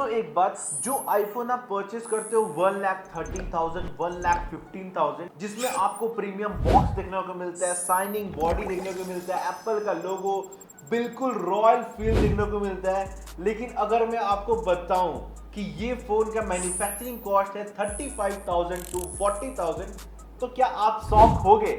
सोचो एक बात, जो आईफोन आप परचेस करते हो 1,30,000 1,15,000 जिसमें आपको प्रीमियम बॉक्स देखने को मिलता है, साइनिंग बॉडी देखने को मिलता है, एप्पल का लोगो, बिल्कुल रॉयल फील देखने को मिलता है। लेकिन अगर मैं आपको बताऊं कि ये फोन का मैन्युफैक्चरिंग कॉस्ट है 35,000 टू 40,000, तो क्या आप शॉक होगे?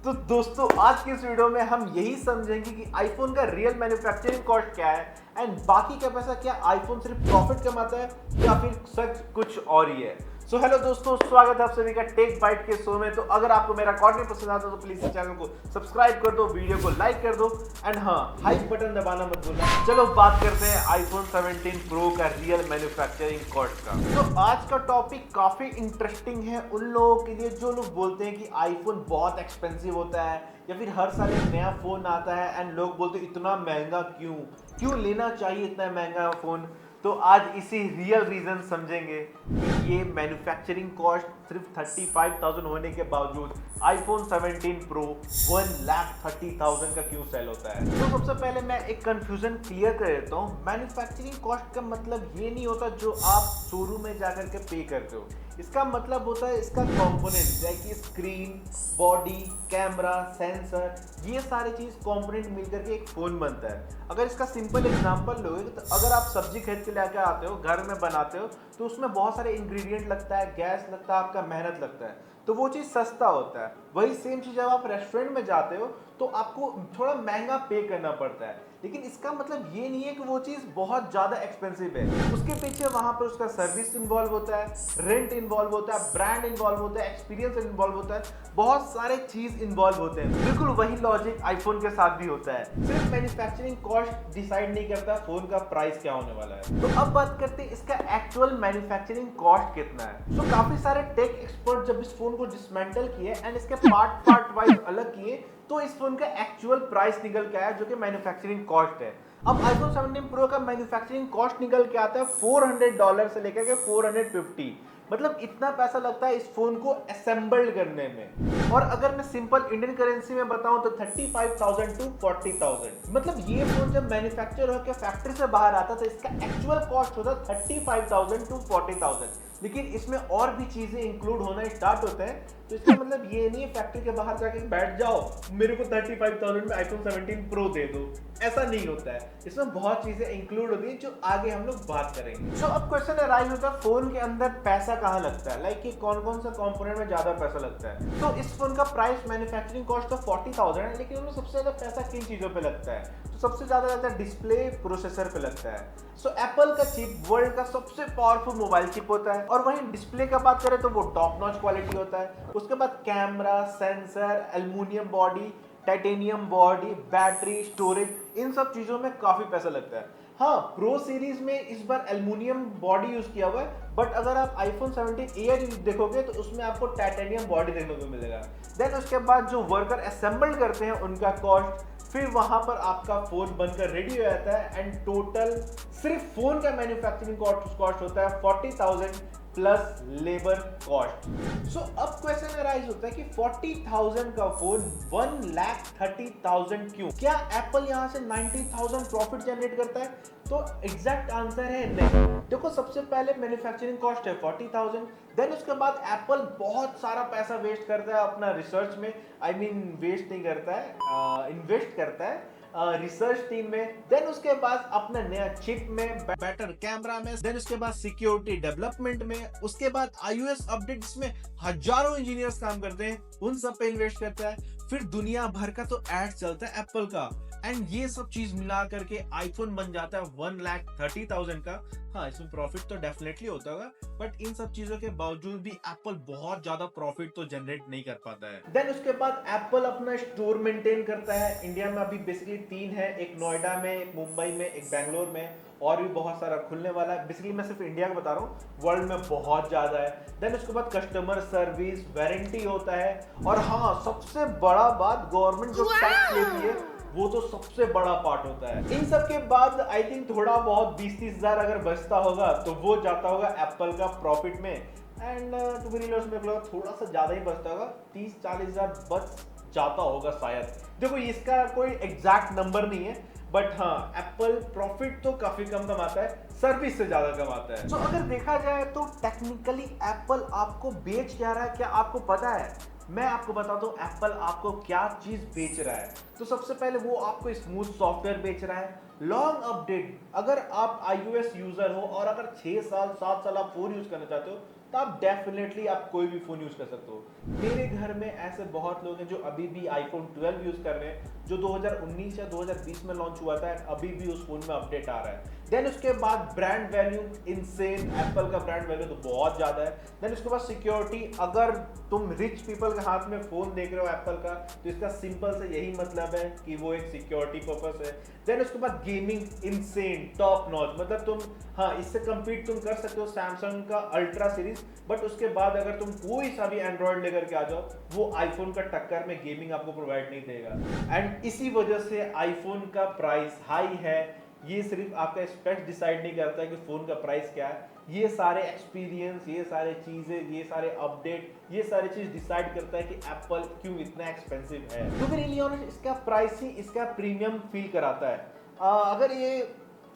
तो दोस्तों आज की इस वीडियो में हम यही समझेंगे कि आईफोन का रियल मैन्युफैक्चरिंग कॉस्ट क्या है एंड बाकी का पैसा क्या आईफोन सिर्फ प्रॉफिट कमाता है या फिर सच कुछ और ही है। सो हेलो दोस्तों, स्वागत है आप सभी का टेक बाइट के शो में। तो अगर आपको मेरा कंटेंट पसंद आता है तो प्लीज इस चैनल को सब्सक्राइब कर दो, वीडियो को लाइक कर दो एंड हाँ, हाइप बटन दबाना मत भूलना। चलो बात करते हैं आईफोन 17 प्रो का रियल मैन्युफैक्चरिंग कॉस्ट का। तो आज का टॉपिक काफी इंटरेस्टिंग है उन लोगों के लिए जो लोग बोलते हैं कि आईफोन बहुत एक्सपेंसिव होता है या फिर हर साल एक नया फोन आता है एंड लोग बोलते हैं इतना महंगा क्यों लेना चाहिए इतना महंगा फोन। तो आज इसी रियल रीजन समझेंगे कि ये मैन्युफैक्चरिंग कॉस्ट सिर्फ 35,000 होने के बावजूद आईफोन 17 प्रो 1,30,000 का क्यों सेल होता है। तो सबसे पहले मैं एक कंफ्यूजन क्लियर कर देता हूँ। मैन्युफैक्चरिंग कॉस्ट का मतलब ये नहीं होता जो आप शोरूम में जाकर के पे करते हो। इसका मतलब होता है इसका कंपोनेंट, जैसे स्क्रीन, बॉडी, कैमरा, सेंसर, ये सारी चीज कंपोनेंट मिलकर के एक फोन बनता है। अगर इसका सिंपल एग्जांपल लोगे तो अगर आप सब्जी खरीद के लेके आते हो, घर में बनाते हो, तो उसमें बहुत सारे इंग्रेडिएंट लगता है, गैस लगता है, आपका मेहनत लगता है, तो वो चीज़ सस्ता होता है। वही सेम चीज़ जब आप रेस्टोरेंट में जाते हो तो आपको थोड़ा महंगा पे करना पड़ता है। लेकिन इसका मतलब ये नहीं है कि वो चीज़ बहुत ज़्यादा एक्सपेंसिव है। उसके पीछे वहाँ पर उसका सर्विस इन्वॉल्व होता है, रेंट इन्वॉल्व होता है, ब्रांड इन्वॉल्व होता है, एक्सपीरियंस इन्वॉल्व होता है, बहुत सारे चीज़ इन्वॉल्व होते हैं। बिल्कुल वही लॉजिक आईफोन के साथ भी होता है। सिर्फ मैन्युफैक्चरिंग कॉस्ट डिसाइड नहीं करता फोन का प्राइस क्या होने वाला है। तो अब बात करते हैं इसका एक्चुअल मैन्युफैक्चरिंग कॉस्ट कितना है। तो काफी सारे टेक एक्सपर्ट जब इस फोन को डिसमेंटल किए एंड इसके पार्ट वाइज अलग किए तो इस फोन का एक्चुअल प्राइस निकल के आया जो कि मैन्युफैक्चरिंग कॉस्ट है। अब आईफोन 17 प्रो का मैन्युफैक्चरिंग कॉस्ट निकल के आता है $400 से लेकर के 450, मतलब इतना पैसा लगता है इस फोन को असेंबल करने में। और अगर मैं सिंपल इंडियन करेंसी में बताऊं तो 35,000 टू 40,000, मतलब ये फोन जब मैन्युफैक्चर होकर फैक्ट्री से बाहर आता तो इसका एक्चुअल कॉस्ट होता 35,000 टू 40,000। लेकिन इसमें और भी चीजें इंक्लूड होना स्टार्ट होते हैं, तो इसका मतलब ये नहीं है फैक्ट्री के बाहर जाके बैठ जाओ मेरे को 35,000 में आईफोन 17 प्रो दे दो, ऐसा नहीं होता है। इसमें बहुत चीजें इंक्लूड होती हैं जो आगे हम लोग बात करेंगे। सो अब क्वेश्चन अराइज होता है फोन के अंदर पैसा कहाँ लगता है, लाइक कि कौन कौन सा कंपोनेंट में ज्यादा पैसा लगता है। तो इस फोन का प्राइस मैन्युफैक्चरिंग कॉस्ट तो 40,000 है, लेकिन उनमें सबसे ज्यादा पैसा किन चीजों पे लगता है। तो सबसे ज्यादा लगता है डिस्प्ले, प्रोसेसर पे लगता है। सो एप्पल का चिप वर्ल्ड का सबसे पावरफुल मोबाइल चिप होता है और वहीं डिस्प्ले का बात करें तो वो टॉप नॉच क्वालिटी होता है। उसके बाद camera, sensor, aluminium body, titanium body, battery, storage, इन सब चीजों में काफी पैसा लगता है। हाँ, प्रो सीरीज में इस बार एल्युमिनियम बॉडी यूज किया हुआ है, बट अगर आप आईफोन 17 एयर देखोगे तो उसमें आपको टाइटेनियम बॉडी देखने को मिलेगा। देन उसके बाद जो वर्कर असेंबल करते हैं उनका कॉस्ट, फिर वहां पर आपका फोन बनकर रेडी हो जाता है एंड टोटल सिर्फ फोन का मैन्युफैक्चरिंग कॉस्ट होता है 40,000 प्लस लेबर कॉस्ट। सो अब क्वेश्चन अराइज होता है कि 40,000 का फोन 1,30,000 क्यों? क्या एप्पल यहां से 90,000 प्रॉफिट जनरेट करता है? तो एग्जैक्ट आंसर है नहीं। देखो, सबसे पहले मैन्युफैक्चरिंग कॉस्ट है 40,000, देन उसके बाद एप्पल बहुत सारा पैसा वेस्ट करता है अपना रिसर्च में, आई मीन वेस्ट नहीं करता है, इन्वेस्ट करता है रिसर्च टीम में। देन उसके बाद अपना नया चिप में, बेटर कैमरा में, देन उसके बाद सिक्योरिटी डेवलपमेंट में, उसके बाद iOS अपडेट्स में हजारों इंजीनियर्स काम करते हैं, उन सब पे इन्वेस्ट करता है। फिर दुनिया भर का तो एड चलता है एप्पल का, एंड ये सब चीज मिला करके आईफोन बन जाता है 1,30,000 का। हाँ, इसमें प्रॉफिट तो डेफिनेटली होता होगा, बट इन सब चीजों के बावजूद भी एप्पल बहुत ज्यादा प्रॉफिट तो जनरेट नहीं कर पाता है। देन उसके बाद एप्पल अपना स्टोर मेंटेन करता है। इंडिया में अभी बेसिकली 3 है, एक नोएडा में, एक मुंबई में, एक बैंगलोर में, और भी बहुत सारा खुलने वाला है। बेसिकली मैं सिर्फ इंडिया का बता रहा हूँ, वर्ल्ड में बहुत ज्यादा है। देन उसके बाद कस्टमर सर्विस, वारंटी होता है, और हाँ, सबसे बड़ा बात, गवर्नमेंट जो टैक्स लेती है वो तो सबसे बड़ा पार्ट होता है। इन सब के बाद आई थिंक थोड़ा बहुत 20-30 हजार अगर बचता होगा तो वो जाता होगा एप्पल का प्रॉफिट में, एंड टू बी रियल मेरे को थोड़ा सा ज्यादा ही बचता होगा, 30-40 हजार बच जाता होगा शायद। देखो, इसका कोई एग्जैक्ट नंबर नहीं है, बट हाँ, एप्पल प्रॉफिट तो काफी कम कमाता है, सर्विस से ज्यादा कमाता है। तो अगर देखा जाए तो टेक्निकली एप्पल आपको बेच क्या रहा है, क्या आपको पता है? मैं आपको बताता हूँ एप्पल आपको क्या चीज बेच रहा है। तो सबसे पहले वो आपको स्मूथ सॉफ्टवेयर बेच रहा है, लॉन्ग अपडेट। अगर आप iOS यूजर हो और अगर 6 साल 7 साल आप फोन यूज करना चाहते हो तो आप डेफिनेटली आप कोई भी फोन यूज कर सकते हो। मेरे घर में ऐसे बहुत लोग हैं जो अभी भी आईफोन 12 यूज कर रहे हैं, जो 2019 या 2020 में लॉन्च हुआ था, अभी भी उस फोन में अपडेट आ रहा है। देन उसके बाद ब्रांड वैल्यू इनसेन, एप्पल का ब्रांड वैल्यू तो बहुत ज्यादा है। देन उसके बाद सिक्योरिटी, अगर तुम रिच पीपल के हाथ में फोन देख रहे हो एप्पल का, तो इसका सिंपल से यही मतलब है कि वो एक सिक्योरिटी पर्पस है। देन उसके बाद गेमिंग इनसेन टॉप नॉच, मतलब तुम हाँ इससे कंपीट तुम कर सकते हो सैमसंग का अल्ट्रा सीरीज, बट उसके बाद अगर तुम कोई सा भी एंड्रॉइड लेकर के आ जाओ, वो आईफोन का टक्कर में गेमिंग आपको प्रोवाइड नहीं देगा। एंड इसी वजह से आईफोन का प्राइस हाई है। ये सिर्फ आपका स्पेक्स डिसाइड नहीं करता है कि फोन का प्राइस क्या है, ये सारे एक्सपीरियंस, ये सारे चीजें, ये सारे अपडेट, ये सारी चीज डिसाइड करता है कि एप्पल क्यों इतना एक्सपेंसिव है। टू बी रियली ऑनेस्ट, इसका प्राइस ही इसका प्रीमियम फील कराता है। अगर ये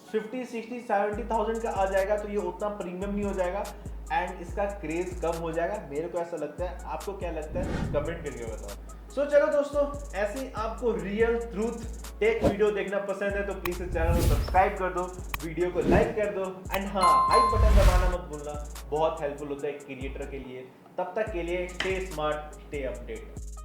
50, 60, 70,000 का आ जाएगा तो ये उतना प्रीमियम नहीं हो जाएगा एंड इसका क्रेज कम हो जाएगा, मेरे को ऐसा लगता है। आपको क्या लगता है कमेंट करके बताओ। सो चलो दोस्तों, ऐसे ही आपको रियल ट्रूथ टेक वीडियो देखना पसंद है तो प्लीज इस चैनल को सब्सक्राइब कर दो, वीडियो को लाइक कर दो एंड हाँ, हाइप बटन दबाना मत भूलना, बहुत हेल्पफुल होता है क्रिएटर के लिए। तब तक के लिए स्टे स्मार्ट, स्टे अपडेट।